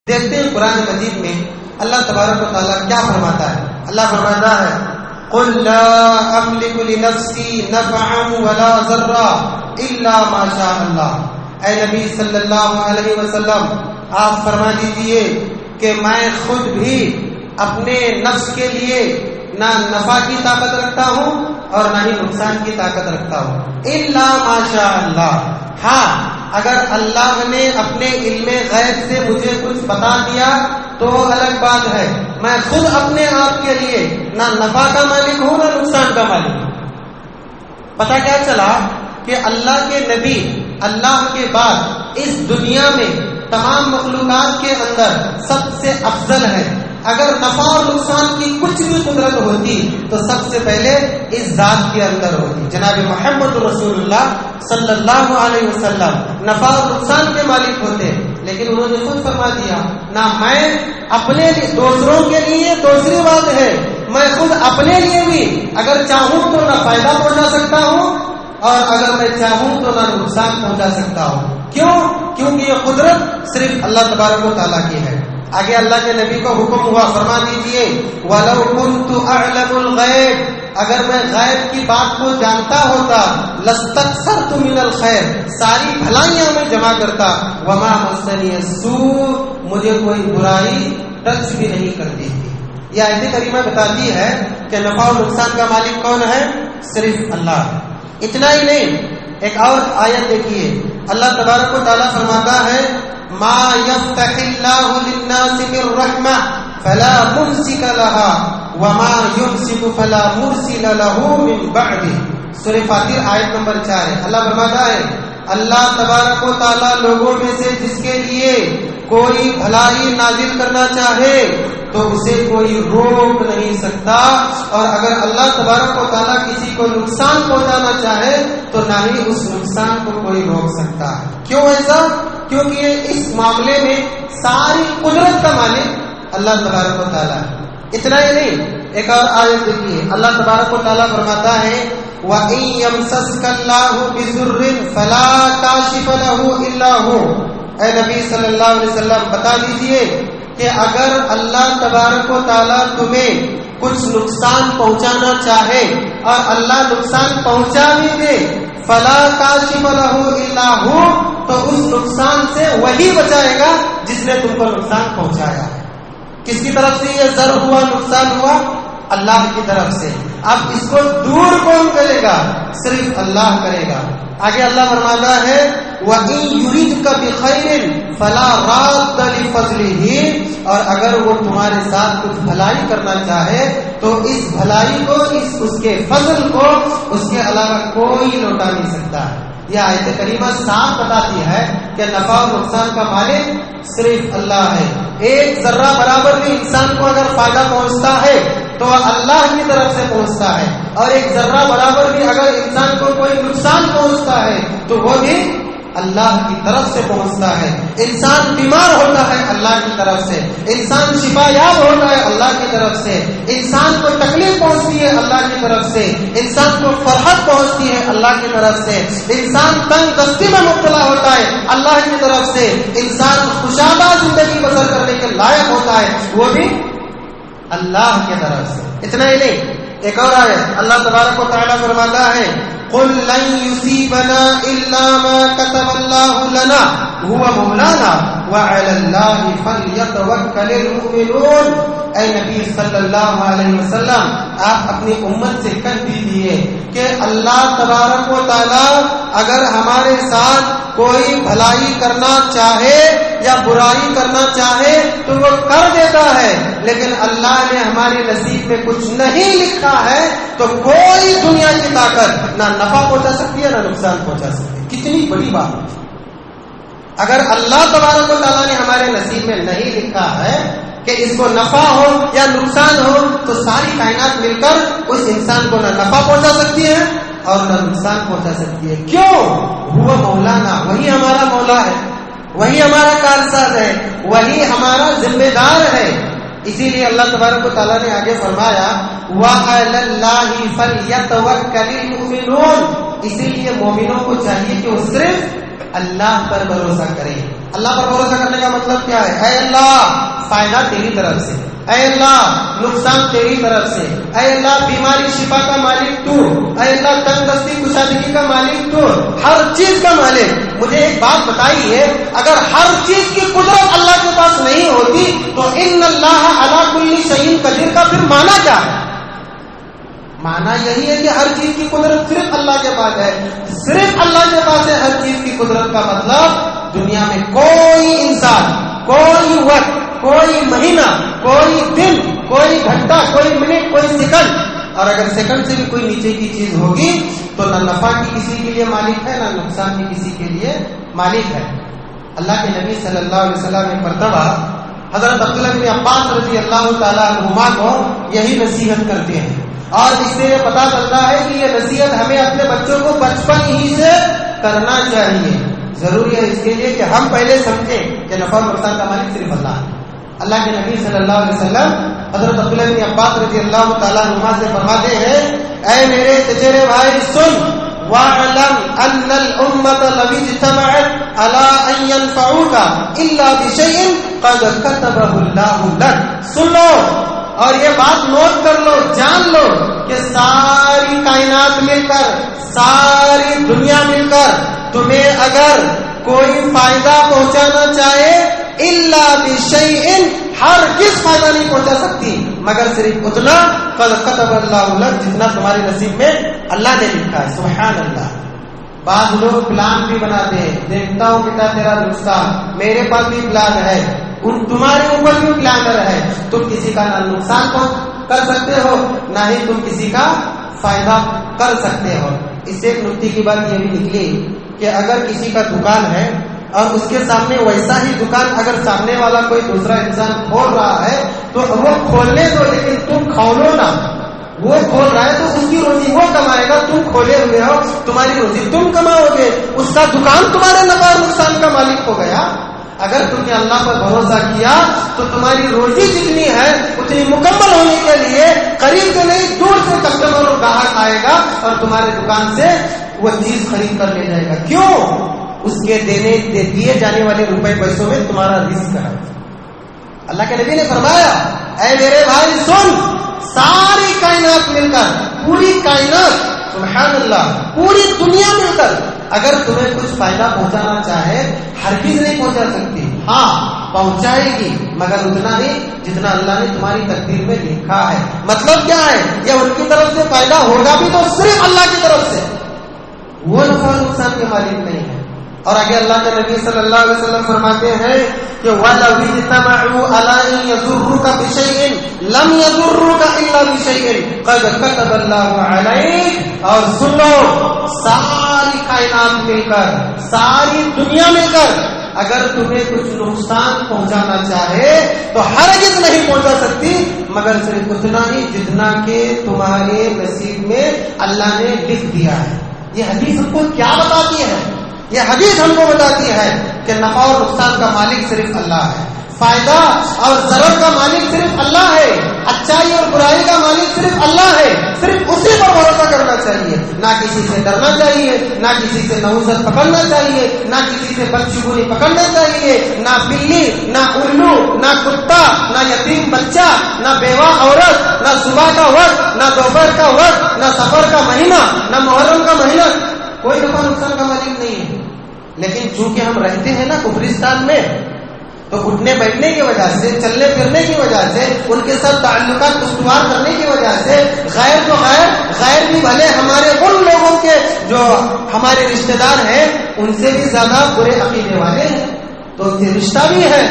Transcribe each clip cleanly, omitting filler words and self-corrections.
دیکھتے ہیں قرآن مجید میں اللہ تبارک و تعالیٰ کیا فرماتا ہے. اللہ فرماتا ہے قُلْ لَا أَمْلِكُ لِنَفْسِي نَفْعًا وَلَا ضَرًّا إِلَّا مَا شَاءَ اللَّهُ. اے نبی صلی اللہ علیہ وسلم آپ فرما دیجئے کہ میں خود بھی اپنے نفس کے لیے نہ نفع کی طاقت رکھتا ہوں اور نہ ہی نقصان کی طاقت رکھتا ہوں. الا ما شاء اللہ. ہاں اگر اللہ نے اپنے علم غیب سے مجھے کچھ بتا دیا تو الگ بات ہے. میں خود اپنے آپ کے لیے نہ نفع کا مالک ہوں نہ نقصان کا مالک ہوں. پتہ کیا چلا کہ اللہ کے نبی اللہ کے بعد اس دنیا میں تمام مخلوقات کے اندر سب سے افضل ہے. اگر نفع اور نقصان کی کچھ بھی قدرت ہوتی تو سب سے پہلے اس ذات کے اندر ہوتی. جناب محمد رسول اللہ صلی اللہ علیہ وسلم نفع اور نقصان کے مالک ہوتے، لیکن انہوں نے خود فرما دیا نہ میں اپنے لیے، دوسروں کے لیے دوسری بات ہے، میں خود اپنے لیے بھی اگر چاہوں تو نہ فائدہ پہنچا سکتا ہوں اور اگر میں چاہوں تو نہ نقصان پہنچا سکتا ہوں. کیوں؟ کیونکہ یہ قدرت صرف اللہ تبارک و تعالیٰ کی ہے. آگے اللہ کے نبی کو حکم ہوا، فرما دیجئے وَلَوْ كُنْتُ أَعْلَمُ الْغَيْبِ. اگر میں غیب کی بات کو جانتا ہوتا لَاسْتَكْثَرْتُ مِنَ الْخَيْرِ، ساری بھلائیاں میں جمع کرتا. وَمَا مَسَّنِيَ السُّوءُ، مجھے کوئی برائی ٹچ بھی نہیں کرتی تھی. یہ آیت کریمہ بتاتی ہے کہ نفع و نقصان کا مالک کون ہے؟ صرف اللہ. اتنا ہی نہیں، ایک اور آیت دیکھیے، اللہ تبارک و تعالیٰ فرماتا ہے ما يفتح الله للناس من رحمة فلا ممسك لها وما يمسك فلا مرسل له من بعده. سورہ فاطر آیت نمبر 4 ہے. اللہ فرماتا ہے اللہ تبارک و تعالیٰ لوگوں میں سے جس کے لیے کوئی بھلائی نازل کرنا چاہے تو اسے کوئی روک نہیں سکتا، اور اگر اللہ تبارک و تعالیٰ کسی کو نقصان پہنچانا چاہے تو نہ ہی اس نقصان کو کوئی روک سکتا. کیوں ایسا؟ کیونکہ اس معاملے میں ساری قدرت کا مالک اللہ تبارک و تعالیٰ ہے. اتنا ہی نہیں، ایک اور آیت دیکھیے، اللہ تبارک و تعالیٰ فرماتا ہے وَإِن يَمْسَسْكَ اللَّهُ بِضُرٍّ فَلَا كَاشِفَ لَهُ إِلَّا هُوَ. اے نبی صلی اللہ علیہ وسلم بتا دیجئے کہ اگر اللہ تبارک و تعالیٰ تمہیں کچھ نقصان پہنچانا چاہے اور اللہ نقصان پہنچا بھی دے فَلَا كَاشِفَ لَهُ إِلَّا هُوَ، تو اس نقصان سے وہی بچائے گا جس نے تم کو نقصان پہنچایا ہے. کس کی طرف سے یہ ضرر ہوا، نقصان ہوا؟ اللہ کی طرف سے. اب اس کو دور کون کرے گا؟ صرف اللہ کرے گا. آگے اللہ فرماتا ہے وَإِن يُرِدْكَ بِخَيْرٍ فَلَا رَادَّ لِفَضْلِهِ، اور اگر وہ تمہارے ساتھ کچھ بھلائی کرنا چاہے تو اس بھلائی کو، اس کے فضل کو اس کے علاوہ کوئی لوٹا نہیں سکتا. یہ آیت کریمہ صاف بتاتی ہے کہ نفع اور نقصان کا مالک صرف اللہ ہے. ایک ذرہ برابر بھی انسان کو اگر فائدہ پہنچتا ہے تو اللہ کی طرف سے پہنچتا ہے، اور ایک ذرہ برابر بھی اگر انسان کو کوئی نقصان پہنچتا ہے تو وہ بھی اللہ کی طرف سے پہنچتا ہے. انسان بیمار ہوتا ہے اللہ کی طرف سے، انسان شفا یاب ہوتا ہے اللہ کی طرف سے، انسان کو تکلیف پہنچتی ہے اللہ کی طرف سے، انسان کو فرحت پہنچتی ہے اللہ کی طرف سے، انسان تنگ دستی میں مبتلا ہوتا ہے اللہ کی طرف سے، انسان خوشحالہ زندگی بسر کرنے کے لائق ہوتا ہے وہ بھی اللہ کی طرف سے. اتنا ہی نہیں، ایک اور آیت اللہ تبارک و تعالیٰ فرماتا ہے قُلْ لَن يُصِيبَنَا إِلَّا مَا كَتَبَ اللَّهُ لَنَا هُوَ مَوْلَانَا وَعَلَى اللَّهِ فَلْيَتَوَكَّلِ الْمُؤْمِنُونَ. اے نبی صلی اللہ علیہ وسلم آپ اپنی امت سے کہہ دیجیے کہ اللہ تبارک و تعالیٰ اگر ہمارے ساتھ کوئی بھلائی کرنا چاہے یا برائی کرنا چاہے تو وہ کر دیتا ہے، لیکن اللہ نے ہمارے نصیب میں کچھ نہیں لکھا ہے تو کوئی دنیا کی طاقت نہ نفع پہنچا سکتی ہے نہ نقصان پہنچا سکتی ہے. کتنی بڑی بات! اگر اللہ تبارک و تعالیٰ نے ہمارے نصیب میں نہیں لکھا ہے کہ اس کو نفع ہو یا نقصان ہو تو ساری کائنات مل کر اس انسان کو نہ نفع پہنچا سکتی ہے اور نہ نقصان پہنچا سکتی ہے. کیوں؟ وہ مولانا، وہی ہمارا مولا ہے، وہی ہمارا کارساز ہے، وہی ہمارا ذمہ دار ہے. اسی لیے اللہ تبارک و تعالیٰ نے آگے فرمایا وَعَلَى اللَّهِ فَلْيَتَوَكَّلِ الْمُؤْمِنُونَ. اسی لیے مومنوں کو چاہیے کہ وہ صرف اللہ پر بھروسہ کریں. اللہ پر بھروسہ کرنے کا مطلب کیا ہے؟ اے اللہ فائدہ تیری طرف سے، اے اللہ نقصان تیری طرف سے، اے اللہ بیماری شفا کا مالک تو، اے اللہ تندرستی کشادگی کا مالک تو، ہر چیز کا مالک۔ مجھے ایک بات بتائیے، اگر ہر چیز کی قدرت اللہ کے پاس نہیں ہوتی تو ان اللہ علی کل شیء قدیر کا پھر معنی کیا ہے؟ معنی یہی ہے کہ ہر چیز کی قدرت صرف اللہ کے پاس ہے، صرف اللہ کے پاس ہے ہر چیز کی قدرت کا مطلب دنیا میں کوئی انسان، کوئی وقت، کوئی مہینہ، کوئی دن، کوئی گھنٹہ، کوئی منٹ، کوئی سیکنڈ، اور اگر سیکنڈ سے بھی کوئی نیچے کی چیز ہوگی تو نہ نفع کی کسی کے لیے مالک ہے، نہ نقصان کی کسی کے لیے مالک ہے۔ اللہ کے نبی صلی اللہ علیہ وسلم ایک مرتبہ حضرت عبداللہ بن عباس رضی اللہ تعالیٰ عنہما کو یہی نصیحت کرتے ہیں، اور اس سے یہ پتا چلتا ہے کہ یہ نصیحت ہمیں اپنے بچوں کو بچپن ہی سے کرنا چاہیے۔ ضروری ہے اس کے لیے کہ ہم پہلے سمجھیں کہ نفع اور نقصان کا مالک صرف اللہ ہے۔ اللہ کے نبی صلی اللہ علیہ وسلم حضرت عبداللہ بن عباس رضی اللہ تعالیٰ عنہما سے فرماتے ہیں، اے میرے چچیرے بھائی سن، وَاعْلَمْ أَنَّ الْأُمَّةَ لَوِ اجْتَمَعَتْ عَلَىٰ أَن يَنفَعُوكَ إِلَّا بِشَيْءٍ قَدْ كَتَبَهُ اللَّهُ لَكَ۔ سن لو اور یہ بات نوٹ کر لو، جان لو کہ ساری کائنات مل کر، ساری دنیا مل کر تمہیں اگر کوئی فائدہ پہنچانا چاہے، الا بشیء، ہرگز فائدہ نہیں پہنچا سکتی مگر صرف اتنا قد كتب اللہ لک، جتنا تمہارے نصیب میں اللہ نے لکھا ہے۔ سبحان اللہ۔ بعض لوگ پلان بھی بناتے ہیں، دیکھتا ہوں بیٹا تیرا نقصان، میرے پاس بھی پلان ہے، تمہارے اوپر بھی پلانر ہے، تم کسی کا نہ نقصان کر سکتے ہو، نہ ہی تم کسی کا فائدہ کر سکتے ہو۔ اس سے ایک نکتے کی بات یہ بھی نکلی کہ اگر کسی کا دکان ہے اور اس کے سامنے ویسا ہی دکان اگر سامنے والا کوئی دوسرا انسان کھول رہا ہے تو وہ کھولنے دو، لیکن تم کھولو نہ۔ وہ کھول رہا ہے تو اس کی روزی وہ کمائے گا، تم کھولے ہوئے ہو، تمہاری روزی تم کماؤ گے، اس کا دکان تمہارے نفع اور نقصان کا مالک ہو گیا۔ اگر تم نے اللہ پر بھروسہ کیا تو تمہاری روزی جتنی ہے اتنی مکمل ہونے کے لیے قریب سے نہیں دور سے کسٹمر اور گاہک آئے گا اور تمہارے دکان سے وہ چیز خرید کر لے جائے گا۔ کیوں؟ اس کے دیے جانے والے روپے پیسوں میں تمہارا رزق ہے۔ اللہ کے نبی نے فرمایا، اے میرے بھائی سن، ساری کائنات مل کر، پوری کائنات، سبحان اللہ، پوری دنیا مل کر اگر تمہیں کچھ فائدہ پہنچانا چاہے ہرگز نہیں پہنچا سکتی، ہاں پہنچائے گی مگر اتنا ہی جتنا اللہ نے تمہاری تقدیر میں لکھا ہے۔ مطلب کیا ہے؟ یہ ان کی طرف سے فائدہ ہوگا بھی تو صرف اللہ کی طرف سے، وہ نفع نقصان کے مالک نہیں ہے۔ اور آگے اللہ کے نبی صلی اللہ علیہ وسلم فرماتے ہیں کہ وَلَوِ اجْتَمَعُوا عَلَىٰ أَن يَضُرُّوكَ بِشَيْءٍ لَمْ يَضُرُّوكَ إِلَّا بِشَيْءٍ قَدْ كَتَبَ اللَّهُ عَلَيْكَ۔ اور سن لو، ساری کائنات مل کر، ساری دنیا مل کر اگر تمہیں کچھ نقصان پہنچانا چاہے تو ہرگز نہیں پہنچا سکتی مگر صرف اتنا ہی جتنا کہ تمہارے نصیب میں اللہ نے لکھ دیا ہے۔ یہ حدیث ہم کو کیا بتاتی ہے؟ یہ حدیث ہم کو بتاتی ہے کہ نفع اور نقصان کا مالک صرف اللہ ہے، فائدہ اور ضرر کا مالک صرف اللہ ہے، اچائی اور برائی کا مالک صرف اللہ ہے۔ صرف اسی پر بھروسہ کرنا چاہیے، نہ کسی سے ڈرنا چاہیے، نہ کسی سے نحوست پکڑنا چاہیے، نہ کسی سے بدشگونی پکڑنا چاہیے، نہ بلی، نہ الو، نہ کتا، نہ یتیم بچہ، نہ بیوہ عورت، نہ صبح کا وقت، نہ دوپہر کا وقت، نہ سفر کا مہینہ، نہ محرم کا مہینہ، کوئی نفع نقصان کا مالک نہیں ہے۔ لیکن چونکہ ہم رہتے ہیں نا کفرستان میں، تو اٹھنے بیٹھنے کی وجہ سے، چلنے پھرنے کی وجہ سے، ان کے ساتھ تعلقات استوار کرنے کی وجہ سے غیر تو غیر بھی بھلے ہمارے ان لوگوں کے جو ہمارے رشتہ دار ہیں ان سے بھی زیادہ برے عقیدے والے ہیں، تو یہ رشتہ بھی ہے۔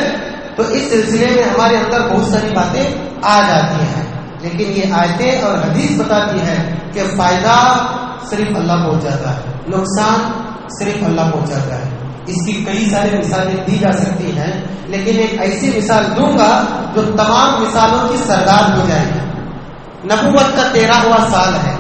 تو اس سلسلے میں ہمارے اندر بہت ساری باتیں آ جاتی ہیں، لیکن یہ آیتیں اور حدیث بتاتی ہے کہ فائدہ صرف اللہ پہنچاتا ہے، نقصان صرف اللہ پہنچاتا ہے۔ اس کی کئی ساری مثالیں دی جا سکتی ہیں، لیکن ایک ایسی مثال دوں گا جو تمام مثالوں کی سردار ہو جائے گی۔ نبوت کا 13واں سال ہے،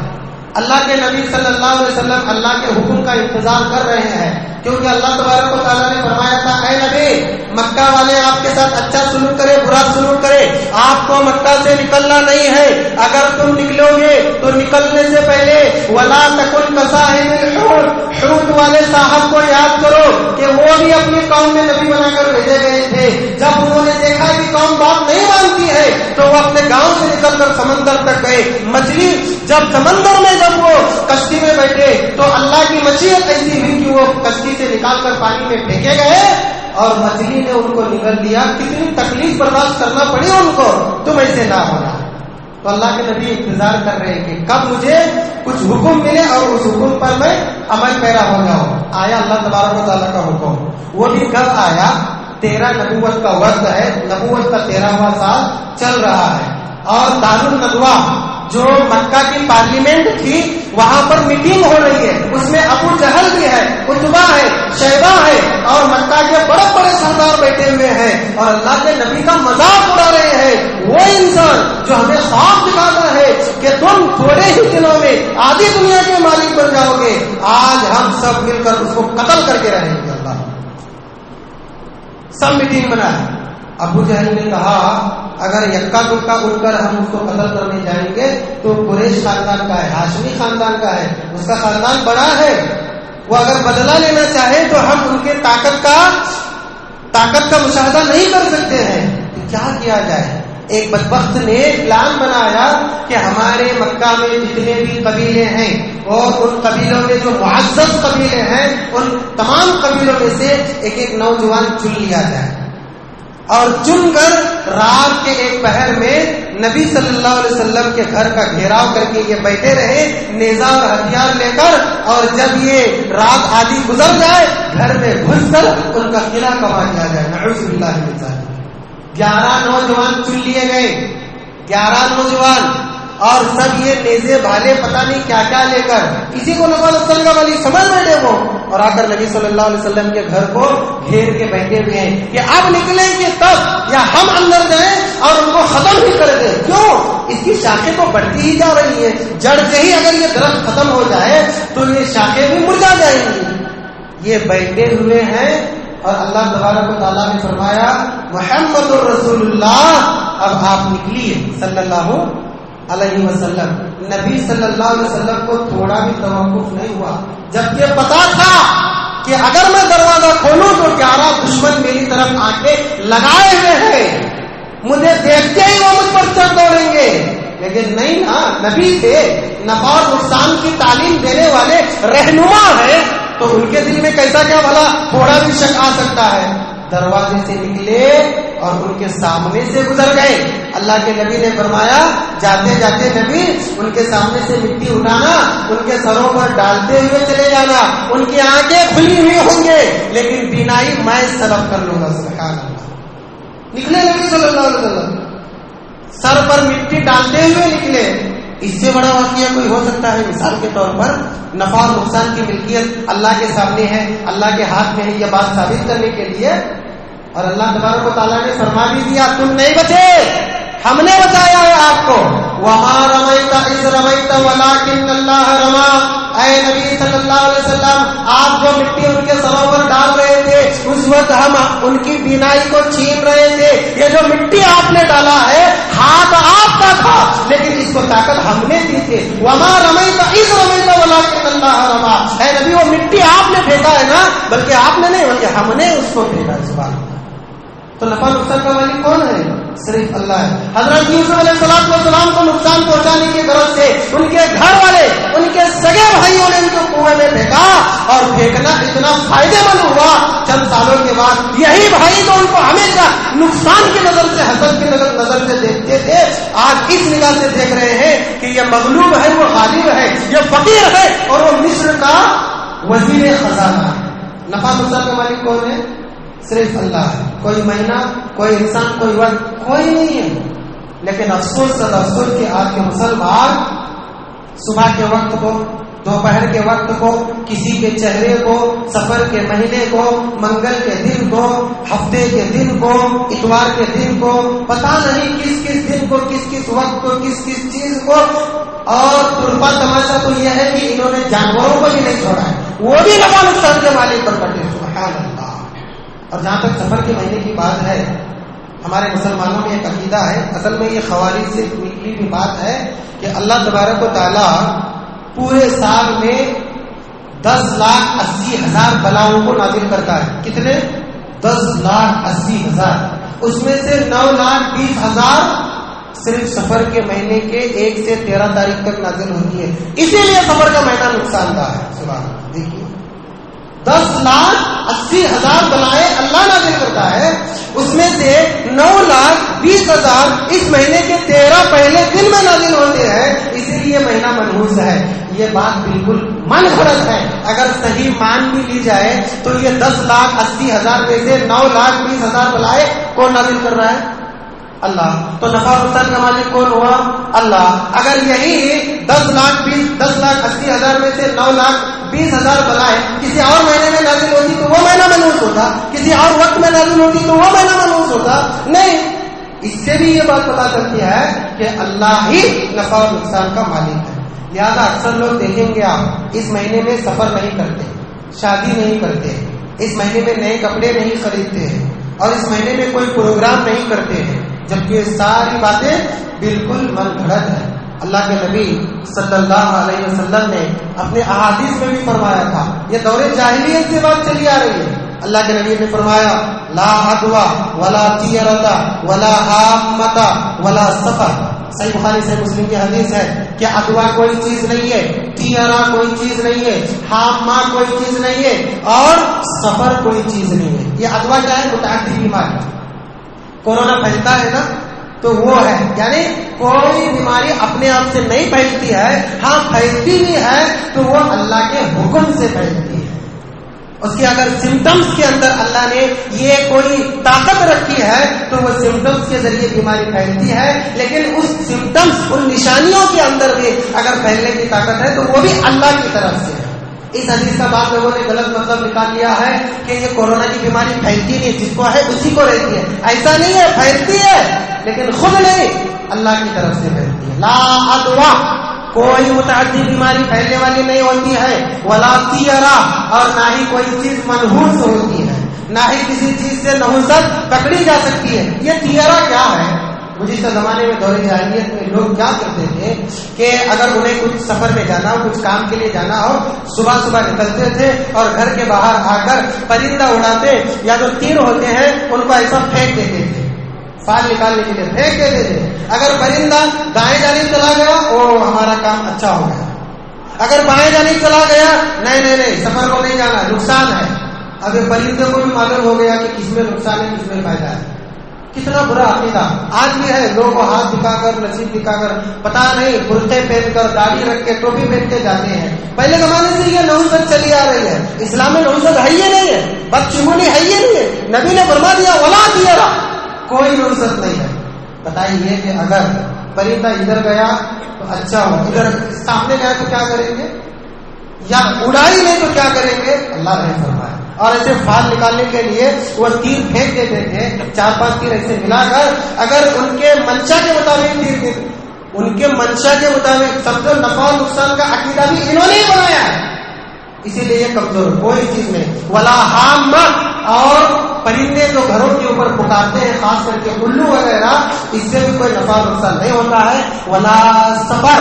اللہ کے نبی صلی اللہ علیہ وسلم اللہ کے حکم کا انتظار کر رہے ہیں، کیونکہ اللہ تبارک و تعالیٰ نے فرمایا تھا، اے نبی، مکہ والے آپ کے ساتھ اچھا سلوک کرے برا سلوک کرے، آپ آپ کو مکہ سے نکلنا نہیں ہے. اگر تم نکلو گے تو نکلنے سے پہلے ولا تکن کصاحب الحوت، حوت والے صاحب کو یاد کرو کہ وہ بھی اپنی قوم میں نبی بنا کر بھیجے گئے تھے. جب انہوں نے دیکھا کہ قوم بات نہیں مانتی ہے تو وہ اپنے گاؤں سے نکل کر سمندر تک گئے. مچھلی جب سمندر میں جب وہ کشتی میں بیٹھے تو اللہ کی مشیت ایسی ہوئی کہ وہ کشتی سے نکال کر پانی میں پھینکے گئے اور مچھلی نے ان کو نگل لیا. کتنی تکلیف برداشت کرنا پڑی ان کو. تم ایسے نہ ہونا. تو اللہ کے نبی انتظار کر رہے ہیں کہ کب مجھے کچھ حکم ملے اور اس حکم پر میں عمل پیرا ہو جاؤں. آیا اللہ تبارک و تعالیٰ کا حکم. وہ بھی کب آیا؟ 13 نبوت کا وقت ہے. نبوت کا 13واں سال چل رہا ہے اور دارالندوا جو مکہ کی پارلیمنٹ تھی وہاں پر میٹنگ ہو رہی ہے. اس میں ابو جہل بھی ہے، عتبہ ہے، شیبہ ہے اور مکہ کے بڑے بڑے سردار بیٹھے ہوئے ہیں اور اللہ کے نبی کا مذاق اڑا رہے ہیں. وہ انسان جو ہمیں خواب دکھاتا ہے کہ تم تھوڑے ہی دنوں میں آدھی دنیا کے مالک بن جاؤ گے، آج ہم سب مل کر اس کو قتل کر کے رہیں گے. اللہ سب میٹنگ بنا ہے. ابو جہل نے کہا اگر یکا دکا اڑ کر ہم اس کو قتل کرنے جائیں گے تو قریش خاندان کا ہے، ہاشمی خاندان کا ہے، اس کا خاندان بڑا ہے. وہ اگر بدلہ لینا چاہے تو ہم ان کے طاقت کا مشاہدہ نہیں کر سکتے ہیں. تو کیا کیا جائے؟ ایک بدبخت نے پلان بنایا کہ ہمارے مکہ میں جتنے بھی قبیلے ہیں اور ان قبیلوں میں جو معزز قبیلے ہیں ان تمام قبیلوں میں سے ایک ایک نوجوان چن لیا جائے اور چن کر رات کے ایک پہر میں نبی صلی اللہ علیہ وسلم کے گھر کا گھیراؤ کر کے یہ بیٹھے رہے نیزہ اور ہتھیار لے کر، اور جب یہ رات آدھی گزر جائے گھر میں گھس کر ان کا قلعہ کما دیا جائے. نعوذ باللہ من ذالک. 11 نوجوان چن لیے گئے، 11 نوجوان اور سب یہ نیزے بھالے پتہ نہیں کیا کیا لے کر کسی کو نفع نقصان کا ولی سمجھ بیٹھے وہ اور آ کر نبی صلی اللہ علیہ وسلم کے گھر کو گھیر کے بیٹھے ہوئے ہیں کہ اب نکلیں گے تب یا ہم اندر جائیں اور ان کو ختم ہی کر دیں. کیوں؟ اس کی شاخیں تو بڑھتی ہی جا رہی ہیں. جڑ سے ہی اگر یہ درخت ختم ہو جائے تو یہ شاخیں بھی مرجھا جائیں گی. یہ بیٹھے ہوئے ہیں اور اللہ تبارک و تعالیٰ نے فرمایا محمد الرسول اللہ اب آپ نکلیے صلی اللہ علیہ وسلم. نبی صلی اللہ علیہ وسلم کو تھوڑا بھی توقف نہیں ہوا، جبکہ پتا تھا کہ اگر میں دروازہ کھولوں تو 11 دشمن میری طرف آنکھیں لگائے ہوئے ہیں، مجھے دیکھتے ہی وہ مجھ پر چڑھ دوڑیں گے. لیکن نہیں نا، نبی تھے، نفع اور نقصان کی تعلیم دینے والے رہنما ہے، تو ان کے دل میں کیسا کیا بھلا تھوڑا بھی شک آ سکتا ہے. دروازے سے نکلے اور ان کے سامنے سے گزر گئے. اللہ کے نبی نے فرمایا جاتے جاتے نبی ان کے سامنے سے مٹی اٹھانا، ان کے سروں پر ڈالتے ہوئے چلے جانا. ان کی آنکھیں کھلی ہوئی ہوں گے لیکن بینائی میں سلب کر لوں گا. سبحان اللہ. نکلے نبی صلی اللہ علیہ وسلم سر پر مٹی ڈالتے ہوئے نکلے. اس سے بڑا واقعہ کوئی ہو سکتا ہے؟ مثال کے طور پر نفع اور نقصان کی ملکیت اللہ کے سامنے ہے، اللہ کے ہاتھ میں ہے، یہ بات ثابت کرنے کے لیے. اور اللہ تبارک و تعالیٰ نے فرما بھی دیا تم نہیں بچے، ہم نے بچایا ہے آپ کو. وَمَا رَمَيْتَ إِذْ رَمَيْتَ وَلَٰكِنَّ اللَّهَ رَمَىٰ. اے نبی صلی اللہ علیہ وسلم آپ جو مٹی ان کے سروں پر ڈال رہے تھے اس وقت ہم ان کی بینائی کو چھین رہے تھے. یہ جو مٹی آپ نے ڈالا ہے ہاتھ آپ کا تھا لیکن اس کو طاقت ہم نے دی تھی. وَمَا رَمَيْتَ إِذْ رَمَيْتَ وَلَٰكِنَّ اللَّهَ رَمَىٰ. اے نبی وہ مٹی آپ نے پھینکا ہے نا، بلکہ آپ نے نہیں بلکہ ہم نے اس کو پھینکا. اس بات تو نفع نقصان کا مالک کون ہے؟ صرف اللہ ہے. حضرت یوسف علیہ السلام کو نقصان پہنچانے کی غرض سے ان کے گھر والے ان کے سگے بھائیوں نے ان کو کنویں میں پھینکا اور پھینکنا اتنا فائدے مند ہوا. چند سالوں کے بعد یہی بھائی جو ان کو ہمیشہ نقصان کی نظر سے حسد کی نظر سے دیکھتے تھے آج اس نگاہ سے دیکھ رہے ہیں کہ یہ مغلوب ہے، وہ غالب ہے، یہ فقیر ہے اور وہ مصر کا وزیر خزانہ ہے. نفع نقصان کا مالک کون ہے؟ صرف اللہ ہے. کوئی مہینہ، کوئی انسان، کوئی وقت کوئی نہیں ہے. لیکن افسوس صد افسوس کہ آج کے مسلمان صبح کے وقت کو، دوپہر کے وقت کو، کسی کے چہرے کو، سفر کے مہینے کو، منگل کے دن کو، ہفتے کے دن کو، اتوار کے دن کو، پتہ نہیں کس کس دن کو، کس کس وقت کو، کس کس چیز کو. اور ترپا تماشا تو یہ ہے کہ انہوں نے جانوروں کو بھی نہیں چھوڑا ہے، وہ بھی نفع نقصان کے مالک پر بٹے. سبحان اللہ. اور جہاں تک سفر کے مہینے کی بات ہے، ہمارے مسلمانوں میں ایک عقیدہ ہے، اصل میں یہ خوارج سے نکلی ہوئی بات ہے کہ اللہ تبارک و تعالیٰ پورے سال میں 10,80,000 بلاؤں کو نازل کرتا ہے. کتنے؟ 10,80,000. اس میں سے 9,20,000 صرف سفر کے مہینے کے 1 سے 13 تاریخ تک نازل ہوتی ہے. اسی لیے سفر کا مہینہ نقصان دہ ہے. سبحان اللہ. دیکھیے 10,80,000 بلائیں اللہ نازل کرتا ہے، اس میں سے 9,20,000 اس مہینے کے 13 پہلے دن میں نازل ہوتے ہیں. اسی لیے مہینہ منحوس ہے. یہ بات بالکل من گھڑت ہے. اگر صحیح مان بھی لی جائے تو یہ 10,80,000 میں سے 9,20,000 بلائیں کون نازل کر رہا ہے؟ اللہ. تو نفع نقصان کا مالک کون ہوا؟ اللہ. اگر یہی 10,80,000 میں سے 9,20,000 بلائیں کسی اور مہینے میں نازل ہوتی تو وہ مہینہ منحوس ہوتا، کسی اور وقت میں نازل ہوتی تو وہ مہینہ منحوس ہوتا. نہیں، اس سے بھی یہ بات پتا چلتی ہے کہ اللہ ہی نفع اور نقصان کا مالک ہے. لہذا اکثر لوگ دیکھیں گے آپ اس مہینے میں سفر نہیں کرتے، شادی نہیں کرتے، اس مہینے میں نئے کپڑے نہیں خریدتے ہیں، اور اس مہینے میں کوئی پروگرام نہیں کرتے ہیں، جبکہ یہ ساری باتیں بالکل من گھڑت ہے. اللہ کے نبی صلی اللہ علیہ وسلم نے اپنے احادیث میں بھی فرمایا تھا. یہ دور جاہلیت سے بات چلی آ رہی ہے. اللہ کے نبی نے فرمایا لا عدوى ولا طیرۃ ولا حامۃ ولا سفر. صحیح بخاری صحیح مسلم کی حدیث ہے کہ عدوہ کوئی چیز نہیں ہے، طیرہ کوئی چیز نہیں ہے، حامہ کوئی چیز نہیں ہے، اور سفر کوئی چیز نہیں ہے. یہ عدوہ کیا ہے؟ متعدی بیماری. کورونا پھیلتا ہے نا تو وہ ہے، یعنی کوئی بیماری اپنے آپ سے نہیں پھیلتی ہے، ہاں پھیلتی بھی ہے تو وہ اللہ کے حکم سے پھیلتی ہے. اس کے اگر سمٹمز کے اندر اللہ نے یہ کوئی طاقت رکھی ہے تو وہ سمٹمز کے ذریعے بیماری پھیلتی ہے، لیکن اس سمٹمز ان نشانیوں کے اندر بھی اگر پھیلنے کی طاقت ہے تو وہ بھی اللہ کی طرف سے ہے. اس حدیث کا بعض لوگوں نے غلط مطلب نکال لیا ہے کہ یہ کورونا کی بیماری پھیلتی نہیں، جس کو ہے اسی کو رہتی ہے. ایسا نہیں ہے، پھیلتی ہے لیکن خود نہیں، اللہ کی طرف سے پھیلتی ہے. لا عدوى، کوئی متعدی بیماری پھیلنے والی نہیں ہوتی ہے. ولا طیرہ، اور نہ ہی کوئی چیز منحوس ہوتی ہے، نہ ہی کسی چیز سے نحوست پکڑی جا سکتی ہے. یہ طیرہ کیا ہے؟ گزشتہ زمانے میں دور جاہلیت میں لوگ کیا کرتے تھے کہ اگر انہیں کچھ سفر میں جانا ہو، کچھ کام کے لیے جانا ہو، صبح صبح نکلتے تھے اور گھر کے باہر آ کر پرندہ اڑاتے یا جو تیر ہوتے ہیں ان کو ایسا پھینک دیتے تھے، فال نکالنے کے لیے پھینک دیتے تھے. اگر پرندہ دائیں جانب چلا گیا وہ ہمارا کام اچھا ہو گیا، اگر بائیں جانب چلا گیا نہیں سفر کو نہیں جانا، نقصان ہے. اب پرندے کو بھی معلوم ہو گیا کہ کس میں نقصان ہے کس میں فائدہ ہے. کتنا برا عقیدہ آج بھی ہے. لوگوں کو ہاتھ دکھا کر نصیب دکھا کر پتا نہیں برقعے پہن کر داڑھی رکھ کے ٹوپی پہن کے جاتے ہیں. پہلے زمانے سے یہ نحوست چلی آ رہی ہے. اسلام میں نحوست ہے یہ نہیں ہے، بدشگونی ہے یہ نہیں ہے. نبی نے فرما دیا ولا طیرہ، کوئی نحوست نہیں ہے. بتائیے کہ اگر پرندہ ادھر گیا تو اچھا ہو، ادھر سامنے گیا تو کیا کریں گے، یا اڑائی نہیں تو کیا کریں گے؟ اللہ نے فرمایا. اور ایسے فال نکالنے کے لیے وہ تیر پھینک دیتے تھے، 4-5 تیر ایسے ملا کر، اگر ان کے منشا کے مطابق تیر دیتے، ان کے منشا کے مطابق. سب سے نفع و نقصان کا عقیدہ بھی انہوں نے ہی بنایا ہے، اسی لیے یہ کمزور کوئی چیز نہیں. ولا حامہ، اور پرندے جو گھروں کے اوپر پکارتے ہیں خاص کر کے الو وغیرہ، اس سے بھی کوئی نفع و نقصان نہیں ہوتا ہے. ولا سفر،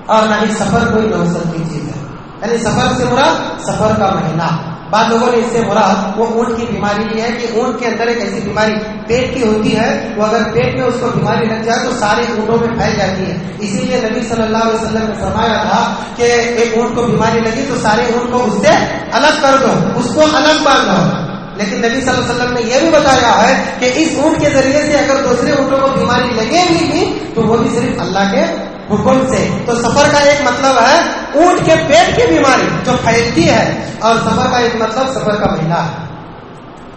اور نہ ہی سفر کوئی نحوست کی چیز ہے. یعنی سفر سے مراد سفر کا مہینہ. بعض لوگوں نے اس سے مراد وہ اونٹ کی بیماری لی ہے کہ اونٹ کے اندر ایک ایسی بیماری پیٹ کی ہوتی ہے، وہ اگر پیٹ میں اس کو بیماری لگ جائے تو سارے اونٹوں میں پھیل جاتی ہے. اسی لیے نبی صلی اللہ علیہ وسلم نے فرمایا تھا کہ ایک اونٹ کو بیماری لگی تو سارے اونٹ کو اس سے الگ کر دو، اس کو الگ باندھ دو. لیکن نبی صلی اللہ علیہ وسلم نے یہ بھی بتایا ہے کہ اس اونٹ کے ذریعے سے اگر دوسرے اونٹوں کو بیماری لگے بھی تو وہ بھی صرف اللہ کے حکم سے. تو سفر کا ایک مطلب ہے اونٹ کے پیٹ کی بیماری جو پھیلتی ہے، اور سفر کا ایک مطلب سفر کا مہینہ ہے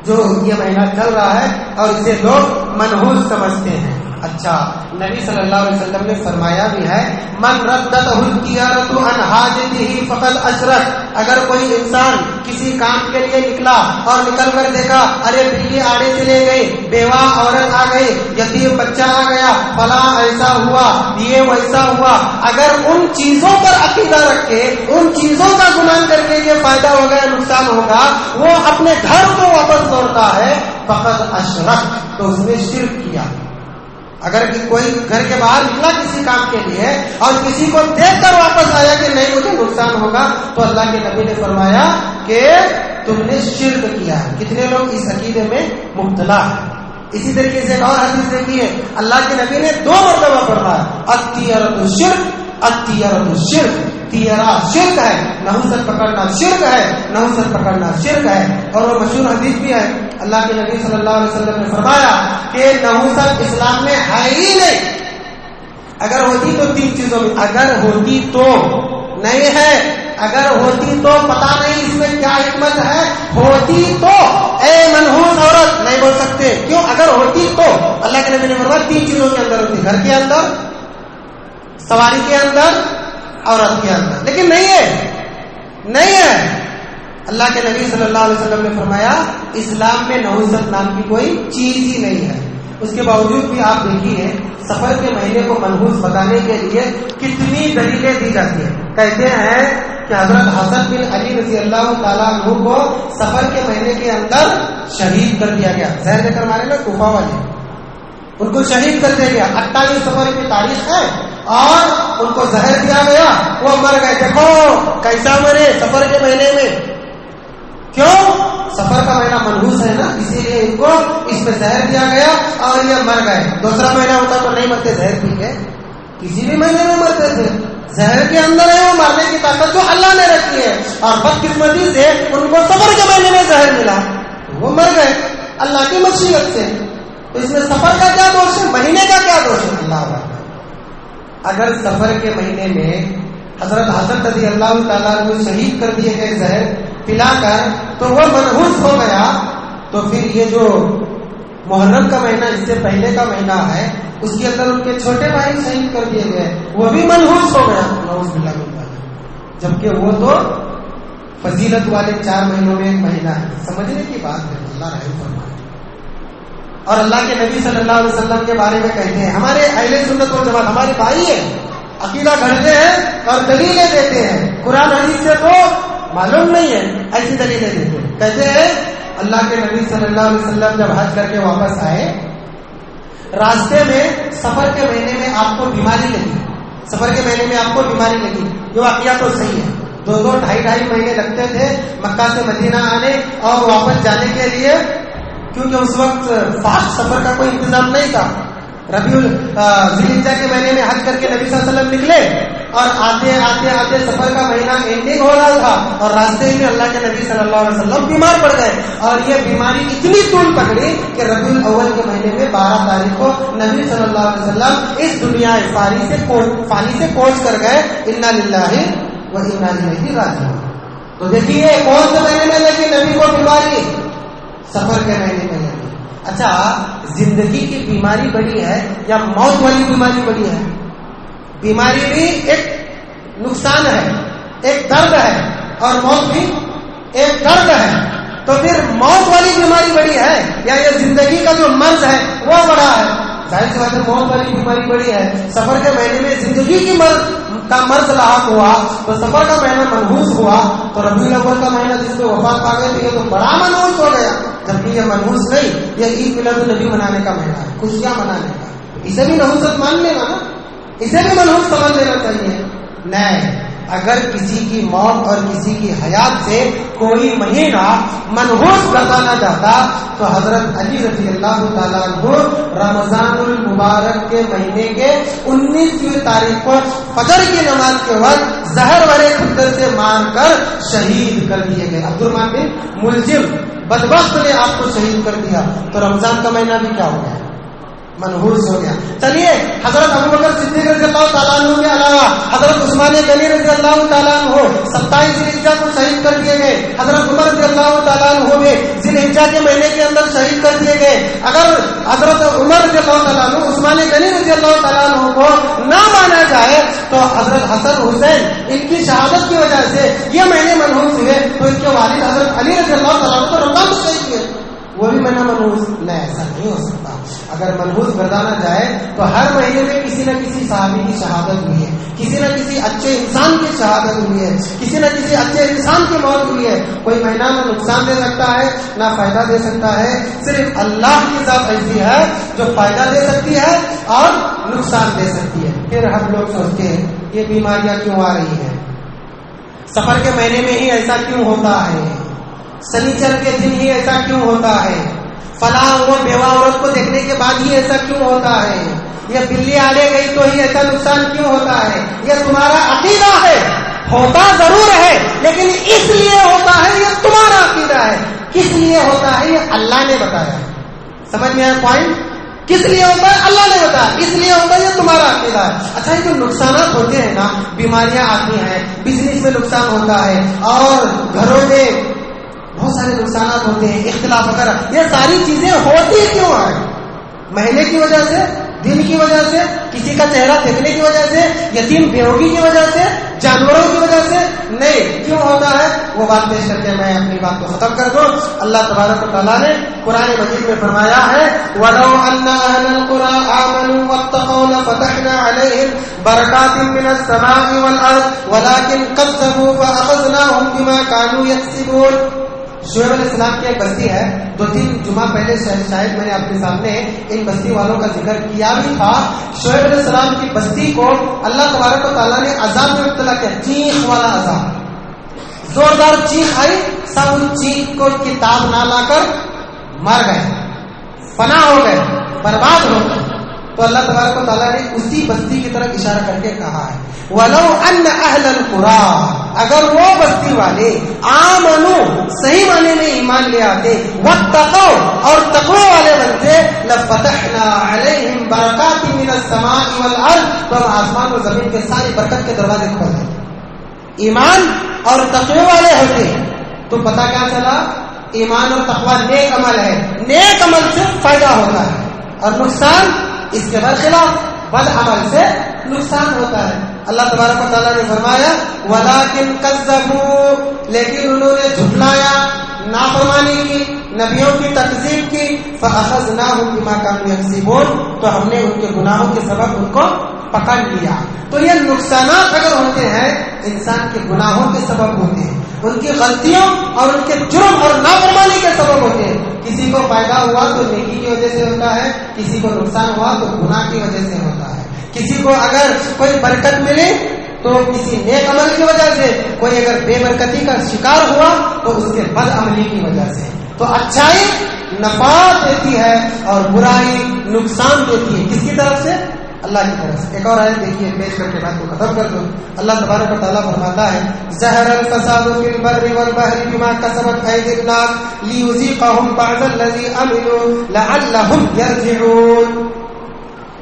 جو یہ مہینہ چل رہا ہے اور اسے لوگ منحوس سمجھتے ہیں. اچھا نبی صلی اللہ علیہ وسلم نے فرمایا بھی ہے من ردته الطيارة عن حاجته فقد اشرك، اگر کوئی انسان کسی کام کے لیے نکلا اور نکل کر دیکھا ارے بلی آڑے چلے گئی، بیوہ عورت آ گئی، یتیم بچہ آ گیا، فلاں ایسا ہوا، یہ ویسا ہوا، اگر ان چیزوں پر عقیدہ رکھے، ان چیزوں کا گمان کر کے یہ فائدہ ہوگا یا نقصان ہوگا، وہ اپنے گھر کو واپس لوٹتا ہے فقد اشرک، تو اس نے شرک کیا۔ اگر کوئی گھر کے باہر نکلا کسی کام کے لیے اور کسی کو دیکھ کر واپس آیا کہ نہیں مجھے نقصان ہوگا، تو اللہ کے نبی نے فرمایا کہ تم نے شرک کیا ہے۔ کتنے لوگ اس عقیدے میں مبتلا ہیں۔ اسی طریقے سے ایک اور حدیث دیکھی ہے، اللہ کے نبی نے 2 مرتبہ فرمایا الطیرۃ الشرک، الطیرۃ الشرک، تیرا شرک ہے، نحوست پکڑنا شرک ہے، نحوست پکڑنا شرک ہے۔ اور وہ مشہور حدیث بھی ہے، اللہ کے نبی صلی اللہ علیہ وسلم نے فرمایا کہ نحوست اسلام میں ہے ہی نہیں، اگر ہوتی تو 3 چیزوں میں، اگر ہوتی تو نہیں ہے، اگر ہوتی تو پتا نہیں اس میں کیا حکمت ہے، ہوتی تو اے منحوس عورت نہیں بول سکتے، کیوں؟ اگر ہوتی تو اللہ کے نبی نے فرمایا 3 چیزوں کے اندر ہوتی، گھر کے اندر، سواری کے اندر، عورت کے اندر، لیکن نہیں ہے، نہیں ہے۔ اللہ کے نبی صلی اللہ علیہ وسلم نے فرمایا اسلام میں نحوست نام کی کوئی چیز ہی نہیں ہے۔ اس کے باوجود بھی آپ دیکھیے سفر کے مہینے کو منحوس بتانے کے لیے کتنی دلیلیں دی جاتی ہیں۔ کہتے ہیں کہ حضرت حسن بن علی رضی اللہ تعالیٰ عنہ کو سفر کے مہینے کے اندر شہید کر دیا گیا، زہر دے کر مارے نا کوفہ والے، ان کو شہید کر دیا گیا۔ 28 سفر کی تاریخ ہے اور ان کو زہر دیا گیا، وہ مر گئے۔ دیکھو کیسا مرے سفر کے مہینے میں، کیوں؟ سفر کا مہینہ منحوس ہے نا، اسی لیے ان کو اس میں زہر دیا گیا اور یہ مر گئے۔ دوسرا مہینہ ہوتا تو نہیں مرتے، زہر پی کے کسی بھی مہینے میں مرتے تھے۔ زہر کے اندر ہے وہ مرنے کی طاقت جو اللہ نے رکھی ہے، اور بدقسمتی سے ان کو سفر کے مہینے میں زہر ملا، وہ مر گئے اللہ کی مشیت سے۔ تو اس میں سفر کا کیا دوش ہے، مہینے کا کیا دوش ہے؟ اللہ اگر سفر کے مہینے میں حضرت حسن رضی اللہ تعالیٰ کو شہید کر دیے گئے زہر پلا کر تو وہ منحوس ہو گیا، تو پھر یہ جو محرم کا مہینہ اس سے پہلے کا مہینہ ہے اس کے اندر ان کے چھوٹے بھائی شہید کر دیے گئے، وہ بھی منحوس ہو گیا، نعوذ باللہ من ذالک، جبکہ وہ تو فضیلت والے 4 مہینوں میں ایک مہینہ ہے۔ سمجھنے کی بات ہے، اللہ رحم فرمائے۔ اور اللہ کے نبی صلی اللہ علیہ وسلم کے بارے میں کہتے ہیں ہمارے اہل سنت والجماعت ہمارے بھائی ہیں، عقیدہ گھڑتے ہیں اور دلیلیں دیتے ہیں، قرآن حدیث سے تو معلوم نہیں ہے، ایسی دلیلیں دیتے ہیں۔ کہتے ہیں اللہ کے نبی صلی اللہ علیہ وسلم جب حج کر کے واپس آئے، راستے میں سفر کے مہینے میں آپ کو بیماری لگی، سفر کے مہینے میں آپ کو بیماری لگی، یہ واقعہ تو صحیح ہے، 2 ڈھائی مہینے لگتے تھے مکہ سے مدینہ آنے اور واپس جانے کے لیے، کیونکہ اس وقت فاسٹ سفر کا کوئی انتظام نہیں تھا۔ ذوالحجہ کے مہینے میں حج کر کے نبی صلی اللہ علیہ وسلم نکلے اور آتے سفر کا مہینہ اینڈنگ ہو رہا تھا، اور راستے میں اللہ کے نبی صلی اللہ علیہ وسلم بیمار پڑ گئے، اور یہ بیماری اتنی طول پکڑی کہ ربیع الاول کے مہینے میں 12 تاریخ کو نبی صلی اللہ علیہ وسلم اس دنیا فانی سے کوچ کر گئے، انا للہ و انا الیہ راجعون۔ تو دیکھیے کون سے مہینے میں لگی نبی کو بیماری؟ سفر کے مہینے میں لگی۔ اچھا زندگی کی بیماری بڑی ہے یا موت والی بیماری بڑی ہے؟ بیماری بھی ایک نقصان ہے، ایک درد ہے، اور موت بھی ایک درد ہے، تو پھر موت والی بیماری بڑی ہے یا یہ زندگی کا جو مرض ہے وہ بڑا ہے؟ ظاہر سی بات ہے موت والی بیماری بڑی ہے۔ سفر کے مہینے میں زندگی کی مرض لاحق ہوا تو سفر کا مہینہ منحوس ہوا، تو ربیع الاول کا مہینہ جس میں وفات پا گئے تھے یہ تو بڑا منحوس ہو گیا، جبکہ یہ منحوس نہیں، یہ عید میلاد النبی منانے کا مہینہ ہے، خوشیاں منانے کا، اسے بھی نحوست مان لینا نا، اسے بھی منحوس سمجھ لینا چاہیے۔ نہیں، اگر کسی کی موت اور کسی کی حیات سے کوئی مہینہ منحوس بتانا چاہتا تو حضرت علی رضی اللہ تعالیٰ عنہ رمضان المبارک کے مہینے کے 19ویں تاریخ کو فجر کی نماز کے وقت زہر والے خنجر سے مار کر شہید کر دیے گئے۔ عبد الرحمن بن ملجم بدبخت نے آپ کو شہید کر دیا، تو رمضان کا مہینہ بھی کیا ہو گیا؟ منحوس ہو گیا. چلیے حضرت ابوبکر صدیق رضی اللہ تعالیٰ عنہ کے علاوہ حضرت عثمان غنی رضی اللہ تعالیٰ عنہ 27 ذی الحجہ کو شہید کر دیے گئے. حضرت عمر رضی اللہ تعالیٰ عنہ بھی ذی الحجہ کے مہینے کے اندر شہید کر دیے گئے. اگر حضرت عمر رضی اللہ تعالیٰ عنہ عثمان غنی رضی اللہ تعالیٰ عنہ کو نہ مانا جائے تو حضرت حسن حسین ان کی شہادت کی وجہ سے یہ مہینے منحوس ہوئے, تو ان کے والد حضرت علی رضی اللہ تعالیٰ عنہ کو رمضان میں شہید ہوئے, وہ بھی مہینہ منحوس نہیں. ایسا نہیں ہو سکتا. اگر منحوس گردانا جائے تو ہر مہینے میں کسی نہ کسی صحابی کی شہادت ہوئی ہے, کسی نہ کسی اچھے انسان کی شہادت ہوئی ہے, کسی نہ کسی اچھے انسان کی موت ہوئی ہے. کوئی مہینہ نہ نقصان دے سکتا ہے نہ فائدہ دے سکتا ہے. صرف اللہ کی ذات ایسی ہے جو فائدہ دے سکتی ہے اور نقصان دے سکتی ہے. پھر ہم لوگ سوچتے ہیں یہ بیماریاں کیوں آ رہی ہیں, سفر کے مہینے میں ہی ایسا کیوں ہوتا ہے, سنیچر کے دن ہی ایسا کیوں ہوتا ہے, فلاں وہ بیوہ عورت کو دیکھنے کے بعد ہی ایسا کیوں ہوتا ہے, یہ بلی آڑے گئی تو ہی ایسا نقصان کیوں ہوتا ہے. یہ تمہارا عقیدہ ہے, ہوتا ضرور ہے لیکن اس لیے ہوتا ہے, یہ تمہارا عقیدہ ہے. کس لیے ہوتا ہے یہ اللہ نے بتایا. سمجھ میں آیا پوائنٹ؟ کس لیے ہوتا ہے اللہ نے بتایا, اس لیے ہوتا ہے یہ تمہارا عقیدہ ہے. اچھا یہ جو نقصانات ہوتے ہیں نا, بیماریاں آتی ہیں, بزنس میں نقصان ہوتا ہے اور گھروں میں بہت سارے نقصانات ہوتے ہیں, اختلاف وغیرہ, یہ ساری چیزیں ہوتی کیوں ہیں؟ مہینے کی وجہ سے, دن کی وجہ سے, کسی کا چہرہ دیکھنے کی وجہ سے, یتیم بیوگی کی وجہ سے, جانوروں کی وجہ سے نہیں. کیوں ہوتا ہے وہ بات پیش کر کے میں اپنی بات کو ختم کر دوں. اللہ تبارک و تعالیٰ نے قرآن مجید میں فرمایا ہے وَلَوْ أَنَّ أَهْلَ الْقُرَىٰ آمَنُوا وَاتَّقَوْا لَفَتَحْنَا عَلَيْهِمْ بَرَكَاتٍ مِّنَ السَّمَاءِ وَالْأَرْضِ وَلَٰكِنْ كَذَّبُوا فَأَخَذْنَاهُمْ بِمَا كَانُوا يَكْسِبُونَ. شعیب علیہ السلام کی ایک بستی ہے, 2-3 جمعہ پہلے شاید میں نے اپنے سامنے ان بستی والوں کا ذکر کیا بھی تھا. شعیب علیہ السلام کی بستی کو اللہ تبارک و تعالیٰ نے عذاب میں مبتلا کیا, چیخ والا عذاب, زوردار چیخ آئی, سب چیخ کو کتاب نہ لا کر مر گئے, فنا ہو گئے, برباد ہو گئے. تو اللہ تبارک و تعالیٰ نے اسی بستی کی طرف اشارہ کر کے کہا ہے وَلَوْ أَنَّ أَهْلَ الْقُرَىٰ, اگر وہ بستی والے آمنوا صحیح معنی میں ایمان لے آتے, وَاتَّقَوْا اور تقوی والے بنتے, لَفَتَحْنَا عَلَيْهِمْ بَرَكَاتٍ مِّنَ السَّمَاءِ وَالْأَرْضِ, تو ہم آسمان و زمین کے ساری برکت کے دروازے کھول دیتے. ایمان اور تقوی والے ہوتے تو پتہ کیا چلا, ایمان اور تقوی نیک عمل ہے, نیک عمل سے فائدہ ہوتا ہے اور نقصان اس کے برخلاف بد عمل سے نقصان ہوتا ہے. اللہ تبارک و تعالیٰ نے فرمایا وَلَٰكِنْ كَذَّبُوا, لیکن انہوں نے جھٹلایا, نافرمانی کی, نبیوں کی تکذیب کی, فَأَخَذْنَاهُمْ بِمَا كَانُوا يَكْسِبُونَ, تو ہم نے ان کے گناہوں کے سبب ان کو پکڑ لیا. تو یہ نقصانات اگر ہوتے ہیں انسان کے گناہوں کے سبب ہوتے ہیں, ان کی غلطیوں اور ان کے جرم اور نافرمانی کے سبب ہوتے ہیں. کسی کو فائدہ ہوا تو نیکی کی وجہ سے ہوتا ہے, کسی کو نقصان ہوا تو گناہ کی وجہ سے ہوتا ہے. کسی کو اگر کوئی برکت ملے تو کسی نیک عمل کی وجہ سے, کوئی اگر بے برکتی کا شکار ہوا تو اس کے بد عملی کی وجہ سے. تو اچھائی نفع دیتی ہے اور برائی نقصان دیتی ہے. کس کی طرف سے؟ اللہ کی طرف سے. ایک اور آیت دیکھیے, پیش کر کے بات کو ختم کر دو. اللہ تبارک و تعالیٰ فرماتا ہے ظہر الفساد فی البر والبحر بما کسبت ایدی الناس لیذیقہم بعض الذی عملوا لعلہم یرجعون.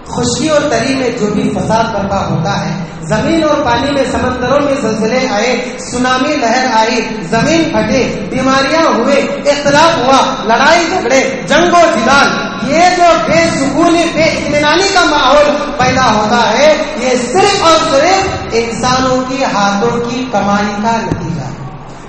خشکی اور تری میں جو بھی فساد برپا ہوتا ہے, زمین اور پانی میں, سمندروں میں زلزلے آئے, سونامی لہر آئی, زمین پھٹے, بیماریاں ہوئے, اختلاف ہوا, لڑائی جھگڑے, جنگ و جدال, یہ جو بے سکونی بے اطمینانی کا ماحول پیدا ہوتا ہے, یہ صرف اور صرف انسانوں کی ہاتھوں کی کمائی کا نتیجہ ہے.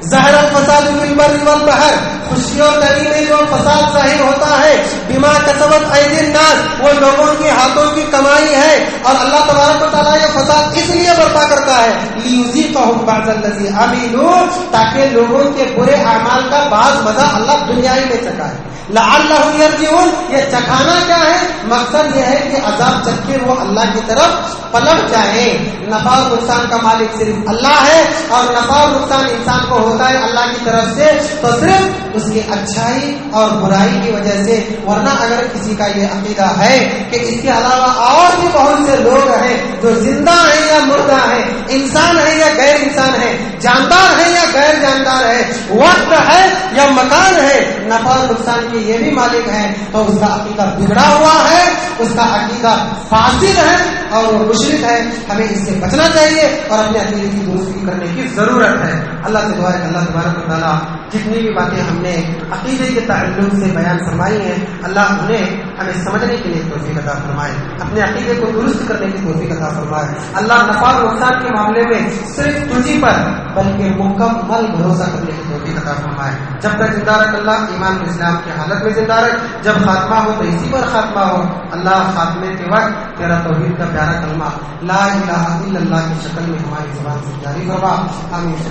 ظاہر الفساد فی البر والبحر, خشکی اور تری میں جو فساد ظاہر ہوتا ہے, بما کسبت ایدی الناس, وہ لوگوں کے ہاتھوں کی کمائی ہے. اور اللہ تبارک و تعالیٰ یہ فساد اس لیے برپا کرتا ہے لیذیقہم بعض الذی عملوا, تاکہ لوگوں کے برے اعمال کا بعض مزہ اللہ دنیا ہی میں چکھائے. لعلہم یرجعون, یہ چکھانا کیا ہے؟ مقصد یہ ہے کہ عذاب چکھ کے وہ اللہ کی طرف پلٹ جائیں. نفع اور نقصان کا مالک صرف اللہ ہے, اور نفع اور نقصان انسان کو ہوتا ہے اللہ کی طرف سے, تو صرف اس کی اچھائی اور برائی کی وجہ سے. ورنہ اگر کسی کا یہ عقیدہ ہے کہ اس کے علاوہ اور بھی بہت سے لوگ ہیں جو زندہ ہیں یا مردہ ہیں، انسان ہے یا غیر انسان ہے، جاندار ہے یا غیر جاندار ہے، وقت ہے یا مکان ہے، نفع اور نقصان کے یہ بھی مالک ہیں، تو اس کا عقیدہ بگڑا ہوا ہے، اس کا عقیدہ فاسد ہے اور وہ مشرک ہے. ہمیں اس سے بچنا چاہیے اور اپنے عقیدے کی درستی کرنے کی ضرورت ہے. اللہ سے دعا ہے کہ اللہ تبارک و تعالیٰ جتنی بھی باتیں ہم نے عقیدے کے تعلق سے بیان فرمائی ہیں، اللہ انہیں ہمیں سمجھنے کے لیے توفیق عطا فرمائے، اپنے عقیدے کو درست کرنے کی توفیق عطا فرمائے. اللہ نفع و نقصان کے معاملے میں صرف تجھی پر بلکہ مکمل بھروسہ کرنے کی توفیق عطا فرمائے. جب تک زندہ رکھ اللہ، ایمان و اسلام کی حالت میں زندہ رکھ، جب خاتمہ ہو تو اسی پر خاتمہ ہو. اللہ خاتمے کے وقت تیرا توحید کا پیارا کلمہ لا الہ الا اللہ کی شکل میں ہماری زبان سے جاری فرما. آمین.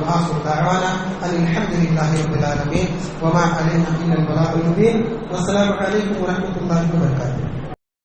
وآخر دعوانا ان الحمد للہ رب العالمین وما علینا الا البلاغ المبین. والسلام علیکم ورحمۃ اللہ وبرکاتہ.